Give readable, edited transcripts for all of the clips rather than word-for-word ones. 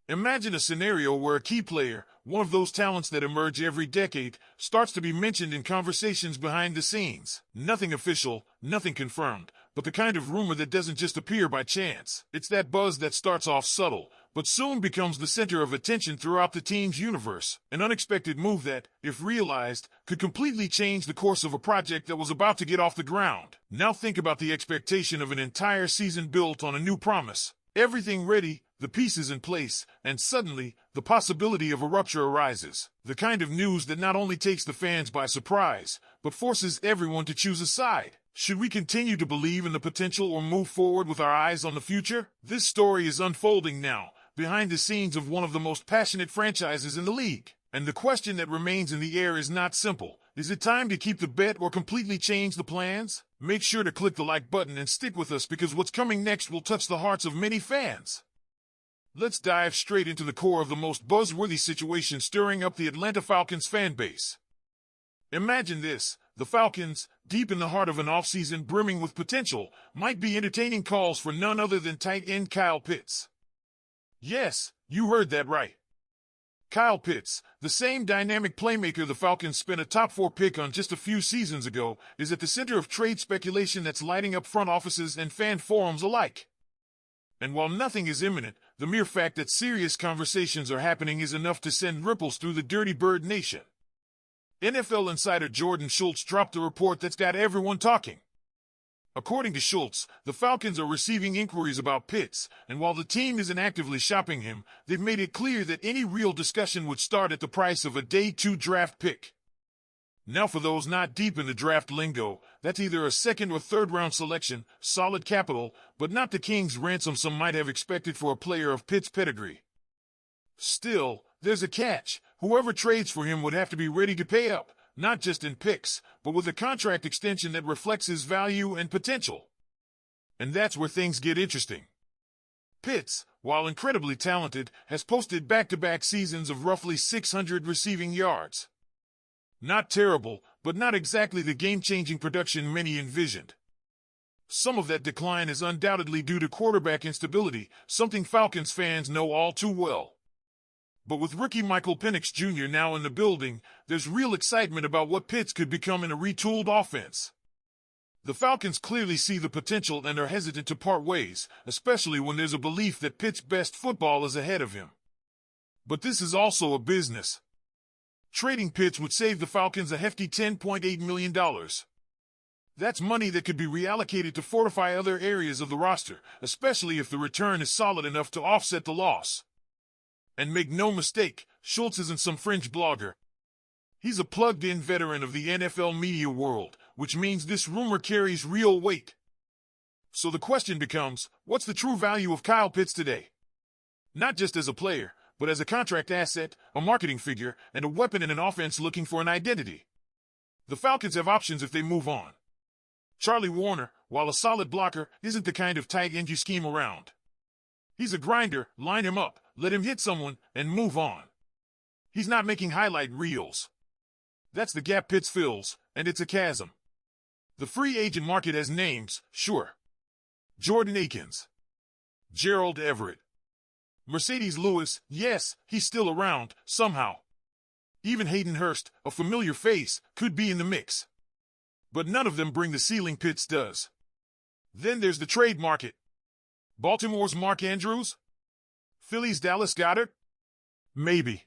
Imagine a scenario where a key player, one of those talents that emerge every decade, starts to be mentioned in conversations behind the scenes. Nothing official, nothing confirmed, but the kind of rumor that doesn't just appear by chance. It's that buzz that starts off subtle, but soon becomes the center of attention throughout the team's universe. An unexpected move that, if realized, could completely change the course of a project that was about to get off the ground. Now think about the expectation of an entire season built on a new promise. Everything ready, the pieces in place, and suddenly, the possibility of a rupture arises. The kind of news that not only takes the fans by surprise, but forces everyone to choose a side. Should we continue to believe in the potential or move forward with our eyes on the future? This story is unfolding now, behind the scenes of one of the most passionate franchises in the league. And the question that remains in the air is not simple. Is it time to keep the bet or completely change the plans? Make sure to click the like button and stick with us because what's coming next will touch the hearts of many fans. Let's dive straight into the core of the most buzzworthy situation stirring up the Atlanta Falcons fan base. Imagine this. The Falcons, deep in the heart of an offseason brimming with potential, might be entertaining calls for none other than tight end Kyle Pitts. Yes, you heard that right. Kyle Pitts, the same dynamic playmaker the Falcons spent a top 4 pick on just a few seasons ago, is at the center of trade speculation that's lighting up front offices and fan forums alike. And while nothing is imminent, the mere fact that serious conversations are happening is enough to send ripples through the Dirty Bird Nation. NFL insider Jordan Schultz dropped a report that's got everyone talking. According to Schultz, the Falcons are receiving inquiries about Pitts, and while the team isn't actively shopping him, they've made it clear that any real discussion would start at the price of a Day 2 draft pick. Now for those not deep in the draft lingo, that's either a second or third round selection, solid capital, but not the king's ransom some might have expected for a player of Pitt's pedigree. Still, there's a catch. Whoever trades for him would have to be ready to pay up, not just in picks, but with a contract extension that reflects his value and potential. And that's where things get interesting. Pitts, while incredibly talented, has posted back-to-back seasons of roughly 600 receiving yards. Not terrible, but not exactly the game-changing production many envisioned. Some of that decline is undoubtedly due to quarterback instability, something Falcons fans know all too well. But with rookie Michael Penix Jr. now in the building, there's real excitement about what Pitts could become in a retooled offense. The Falcons clearly see the potential and are hesitant to part ways, especially when there's a belief that Pitts' best football is ahead of him. But this is also a business. Trading Pitts would save the Falcons a hefty $10.8 million. That's money that could be reallocated to fortify other areas of the roster, especially if the return is solid enough to offset the loss. And make no mistake, Schultz isn't some fringe blogger. He's a plugged-in veteran of the NFL media world, which means this rumor carries real weight. So the question becomes, what's the true value of Kyle Pitts today? Not just as a player, but as a contract asset, a marketing figure, and a weapon in an offense looking for an identity. The Falcons have options if they move on. Charlie Warner, while a solid blocker, isn't the kind of tight end you scheme around. He's a grinder, line him up, let him hit someone, and move on. He's not making highlight reels. That's the gap Pitts fills, and it's a chasm. The free agent market has names, sure. Jordan Akins. Gerald Everett. Mercedes Lewis, yes, he's still around, somehow. Even Hayden Hurst, a familiar face, could be in the mix. But none of them bring the ceiling Pitts does. Then there's the trade market. Baltimore's Mark Andrews? Philly's Dallas Goedert? Maybe.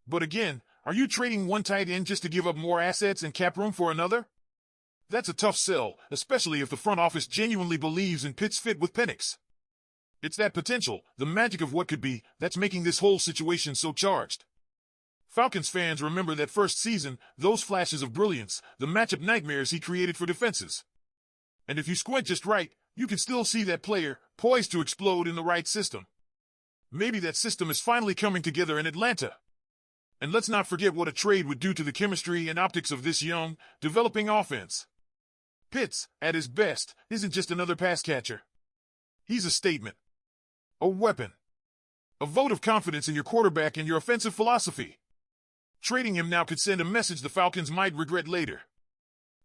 But again, are you trading one tight end just to give up more assets and cap room for another? That's a tough sell, especially if the front office genuinely believes in Pitt's fit with Penix. It's that potential, the magic of what could be, that's making this whole situation so charged. Falcons fans remember that first season, those flashes of brilliance, the matchup nightmares he created for defenses. And if you squint just right, you can still see that player, poised to explode in the right system. Maybe that system is finally coming together in Atlanta. And let's not forget what a trade would do to the chemistry and optics of this young, developing offense. Pitts, at his best, isn't just another pass catcher. He's a statement. A weapon. A vote of confidence in your quarterback and your offensive philosophy. Trading him now could send a message the Falcons might regret later.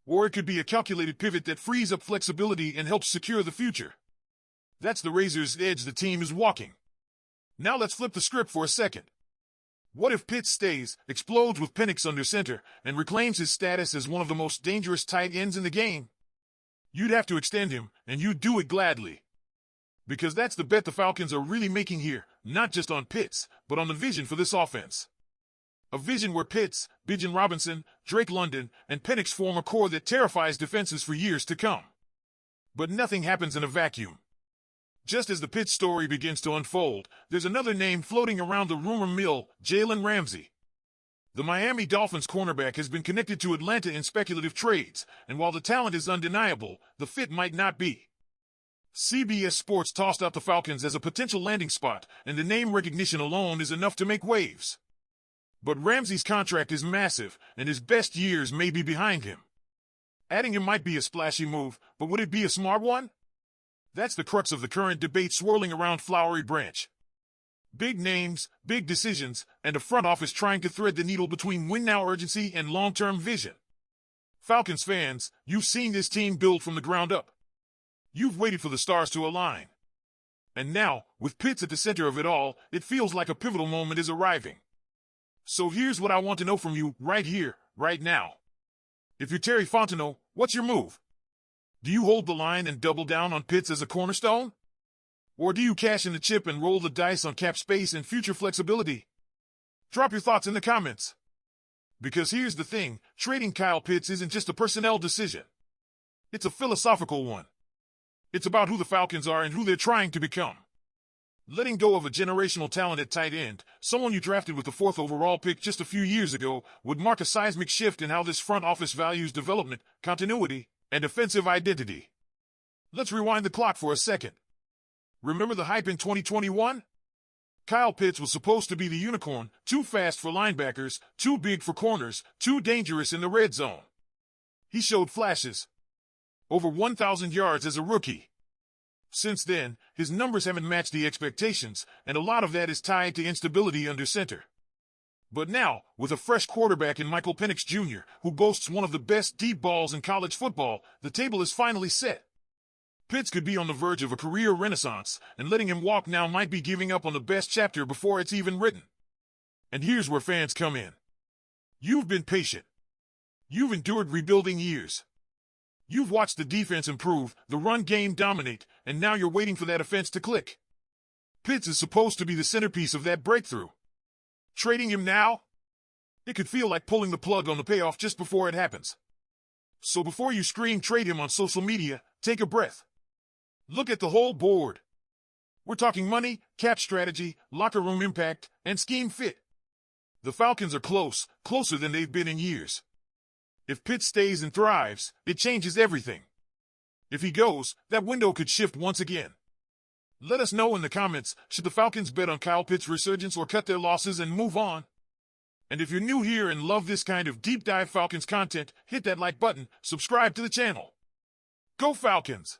Or it could be a calculated pivot that frees up flexibility and helps secure the future. That's the razor's edge the team is walking. Now let's flip the script for a second. What if Pitts stays, explodes with Penix under center, and reclaims his status as one of the most dangerous tight ends in the game? You'd have to extend him, and you'd do it gladly. Because that's the bet the Falcons are really making here, not just on Pitts, but on the vision for this offense. A vision where Pitts, Bijan Robinson, Drake London, and Penix form a core that terrifies defenses for years to come. But nothing happens in a vacuum. Just as the Pitts story begins to unfold, there's another name floating around the rumor mill, Jalen Ramsey. The Miami Dolphins cornerback has been connected to Atlanta in speculative trades, and while the talent is undeniable, the fit might not be. CBS Sports tossed out the Falcons as a potential landing spot, and the name recognition alone is enough to make waves. But Ramsey's contract is massive, and his best years may be behind him. Adding him might be a splashy move, but would it be a smart one? That's the crux of the current debate swirling around Flowery Branch. Big names, big decisions, and a front office trying to thread the needle between win-now urgency and long-term vision. Falcons fans, you've seen this team build from the ground up. You've waited for the stars to align. And now, with Pitts at the center of it all, it feels like a pivotal moment is arriving. So here's what I want to know from you, right here, right now. If you're Terry Fontenot, what's your move? Do you hold the line and double down on Pitts as a cornerstone? Or do you cash in the chip and roll the dice on cap space and future flexibility? Drop your thoughts in the comments. Because here's the thing, trading Kyle Pitts isn't just a personnel decision. It's a philosophical one. It's about who the Falcons are and who they're trying to become. Letting go of a generational talent at tight end, someone you drafted with the 4th overall pick just a few years ago, would mark a seismic shift in how this front office values development, continuity, and offensive identity. Let's rewind the clock for a second. Remember the hype in 2021? Kyle Pitts was supposed to be the unicorn, too fast for linebackers, too big for corners, too dangerous in the red zone. He showed flashes. Over 1,000 yards as a rookie. Since then, his numbers haven't matched the expectations, and a lot of that is tied to instability under center. But now, with a fresh quarterback in Michael Penix Jr., who boasts one of the best deep balls in college football, the table is finally set. Pitts could be on the verge of a career renaissance, and letting him walk now might be giving up on the best chapter before it's even written. And here's where fans come in. You've been patient. You've endured rebuilding years. You've watched the defense improve, the run game dominate, and now you're waiting for that offense to click. Pitts is supposed to be the centerpiece of that breakthrough. Trading him now? It could feel like pulling the plug on the payoff just before it happens. So before you scream trade him on social media, take a breath. Look at the whole board. We're talking money, cap strategy, locker room impact, and scheme fit. The Falcons are close, closer than they've been in years. If Pitts stays and thrives, it changes everything. If he goes, that window could shift once again. Let us know in the comments, should the Falcons bet on Kyle Pitts' resurgence or cut their losses and move on? And if you're new here and love this kind of deep dive Falcons content, hit that like button, subscribe to the channel. Go Falcons!